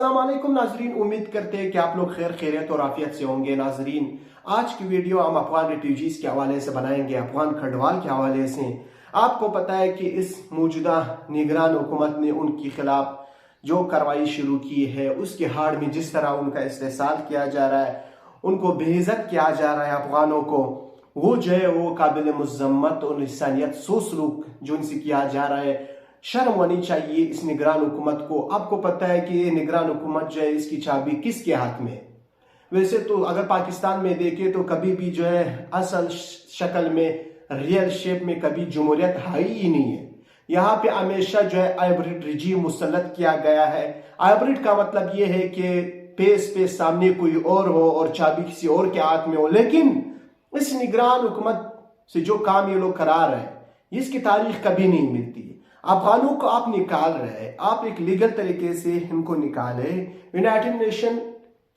السلام علیکم ناظرین، امید کرتے ہیں کہ آپ لوگ خیر خیریت اور عافیت سے ہوں گے۔ ناظرین، آج کی ویڈیو ہم افغان ریفیوجیز کے حوالے سے بنائیں گے، افغان کھنڈوال کے حوالے سے۔ آپ کو پتا ہے کہ اس موجودہ نگران حکومت نے ان کے خلاف جو کارروائی شروع کی ہے، اس کے ہاڑ میں جس طرح ان کا استحصال کیا جا رہا ہے، ان کو بے عزت کیا جا رہا ہے افغانوں کو، وہ جو ہے وہ قابل مذمت اور انسانیت سو سلوک جو ان سے کیا جا رہا ہے، شرم ہونی چاہیے اس نگران حکومت کو۔ آپ کو پتہ ہے کہ یہ نگران حکومت جو ہے اس کی چابی کس کے ہاتھ میں ہے؟ ویسے تو اگر پاکستان میں دیکھیں تو کبھی بھی جو ہے اصل شکل میں ریئل شیپ میں کبھی جمہوریت ہائی ہی نہیں ہے۔ یہاں پہ ہمیشہ جو ہے ہائبرڈ رجیم مسلط کیا گیا ہے۔ ہائبرڈ کا مطلب یہ ہے کہ پیس پہ سامنے کوئی اور ہو اور چابی کسی اور کے ہاتھ میں ہو، لیکن اس نگران حکومت سے جو کام یہ لوگ کرا رہے ہیں اس کی تاریخ کبھی نہیں ملتی۔ افغانوں کو آپ نکال رہے، آپ ایک لیگل طریقے سے ان کو نکالے۔ یونائٹڈ نیشن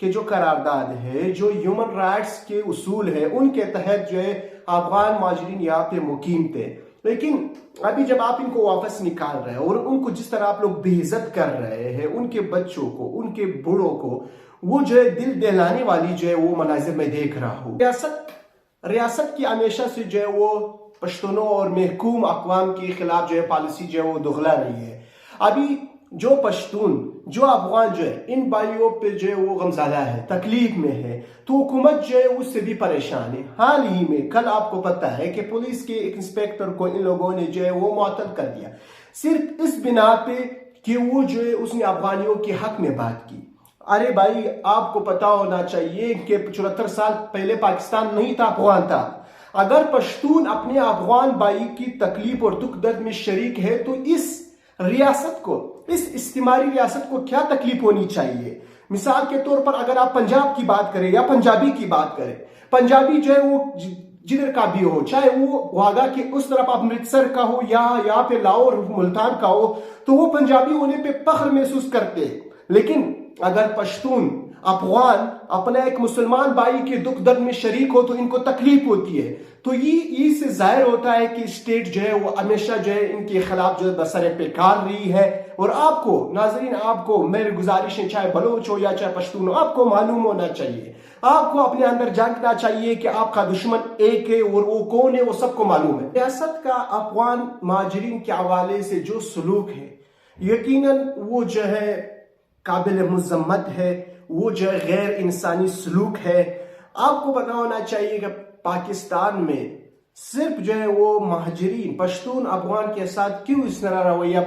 کے جو قرارداد ہے، جو ہیومن رائٹس کے اصول ہے، ان کے تحت جو ہے افغان مہاجرین یہاں پہ مقیم تھے، لیکن ابھی جب آپ ان کو واپس نکال رہے ہیں اور ان کو جس طرح آپ لوگ بے عزت کر رہے ہیں، ان کے بچوں کو، ان کے بوڑھوں کو، وہ جو ہے دل دہلانے والی جو ہے وہ مناظر میں دیکھ رہا ہوں۔ ریاست کی ہمیشہ سے جو ہے وہ پشتونوں اور محکوم اقوام کے خلاف جو ہے پالیسی جو ہے وہ دغلا رہی ہے۔ ابھی جو پشتون، جو افغان جو ہے ان بھائیوں پہ جو ہے وہ غمزدہ ہے، تکلیف میں ہے، تو حکومت جو ہے اس سے بھی پریشان ہے۔ حال ہی میں کل آپ کو پتہ ہے کہ پولیس کے ایک انسپیکٹر کو ان لوگوں نے جو ہے وہ معطل کر دیا، صرف اس بنا پہ کہ وہ جو ہے اس نے افغانیوں کے حق میں بات کی۔ ارے بھائی، آپ کو پتا ہونا چاہیے کہ 74 سال پہلے پاکستان نہیں تھا، افغان تھا۔ اگر پشتون اپنے افغان بھائی کی تکلیف اور دکھ درد میں شریک ہے تو اس ریاست کو، اس استعماری ریاست کو کیا تکلیف ہونی چاہیے؟ مثال کے طور پر اگر آپ پنجاب کی بات کریں یا پنجابی کی بات کریں، پنجابی جو ہے وہ جدھر کا بھی ہو، چاہے وہ واگا کے اس طرف امرتسر کا ہو یا یہاں پہ لاہور ملتان کا ہو، تو وہ پنجابی ہونے پہ فخر محسوس کرتے۔ لیکن اگر پشتون افغان اپنا ایک مسلمان بھائی کے دکھ درد میں شریک ہو تو ان کو تکلیف ہوتی ہے۔ تو یہ سے ظاہر ہوتا ہے کہ اسٹیٹ جو ہے وہ ہمیشہ جو ہے ان کے خلاف جو ہے بسر پیکار رہی ہے۔ اور آپ کو ناظرین، آپ کو میری گزارش ہے، چاہے بلوچ ہو یا چاہے پشتون ہو، آپ کو معلوم ہونا چاہیے، آپ کو اپنے اندر جاننا چاہیے کہ آپ کا دشمن ایک ہے اور وہ کون ہے، وہ سب کو معلوم ہے۔ ریاست کا افغان مہاجرین کے حوالے سے جو سلوک ہے، یقیناً وہ جو ہے قابل مذمت ہے، وہ جو ہے غیر انسانی سلوک ہے۔ آپ کو پتا ہونا چاہیے کہ پاکستان میں صرف جو ہے وہ مہاجرین پشتون افغان کے ساتھ کیوں اس طرح رویہ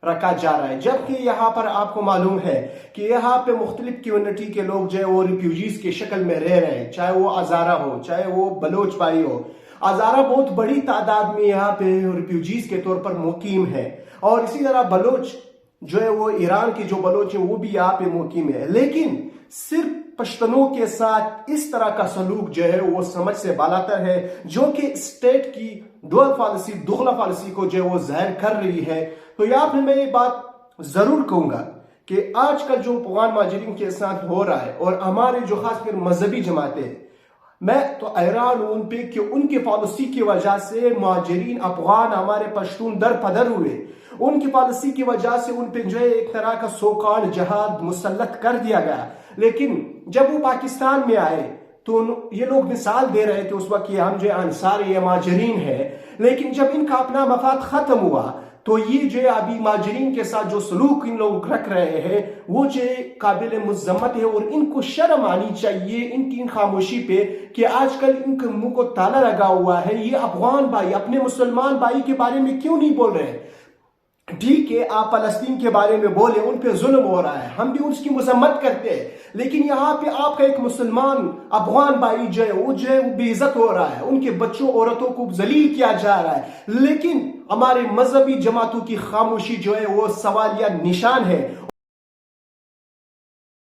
رکھا جا رہا ہے، جبکہ یہاں پر آپ کو معلوم ہے کہ یہاں پہ مختلف کمیونٹی کے لوگ جو ہے وہ ریفیوجیز کے شکل میں رہ رہے ہیں، چاہے وہ ہزارہ ہو، چاہے وہ بلوچ بھائی ہو۔ ہزارہ بہت بڑی تعداد میں یہاں پہ ریفیوجیز کے طور پر مقیم ہے، اور اسی طرح بلوچ جو ہے وہ ایران کے جو بلوچ ہیں وہ بھی یہاں پہ مقیم ہے۔ لیکن صرف پشتنوں کے ساتھ اس طرح کا سلوک جو ہے وہ سمجھ سے بالاتر ہے، جو کہ اسٹیٹ کی ڈوئل پالیسی، دگلا پالیسی کو جو ہے وہ ظاہر کر رہی ہے۔ تو یہاں پہ میں یہ بات ضرور کہوں گا کہ آج کل جو افغان مہاجرین کے ساتھ ہو رہا ہے، اور ہمارے جو خاص کر مذہبی جماعتیں، میں تو حیران ہوں ان پہ کہ ان کی پالیسی کی وجہ سے مہاجرین افغان ہمارے پشتون در پدر ہوئے۔ ان کی پالیسی کی وجہ سے ان پہ جو ہے ایک طرح کا سوکال جہاد مسلط کر دیا گیا، لیکن جب وہ پاکستان میں آئے تو یہ لوگ مثال دے رہے تھے اس وقت کہ ہم جو انصار یا مہاجرین ہیں، لیکن جب ان کا اپنا مفاد ختم ہوا تو یہ جو ہے ابھی مہاجرین کے ساتھ جو سلوک ان لوگ رکھ رہے ہیں وہ جو قابل مذمت ہے، اور ان کو شرم آنی چاہیے ان کی خاموشی پہ کہ آج کل ان کے منہ کو تالا لگا ہوا ہے۔ یہ افغان بھائی اپنے مسلمان بھائی کے بارے میں کیوں نہیں بول رہے؟ ٹھیک ہے، آپ فلسطین کے بارے میں بولیں، ان پہ ظلم ہو رہا ہے، ہم بھی اس کی مذمت کرتے ہیں، لیکن یہاں پہ آپ کا ایک مسلمان افغان بھائی جو ہے وہ بے عزت ہو رہا ہے، ان کے بچوں عورتوں کو ذلیل کیا جا رہا ہے، لیکن ہمارے مذہبی جماعتوں کی خاموشی جو ہے وہ سوالیہ نشان ہے۔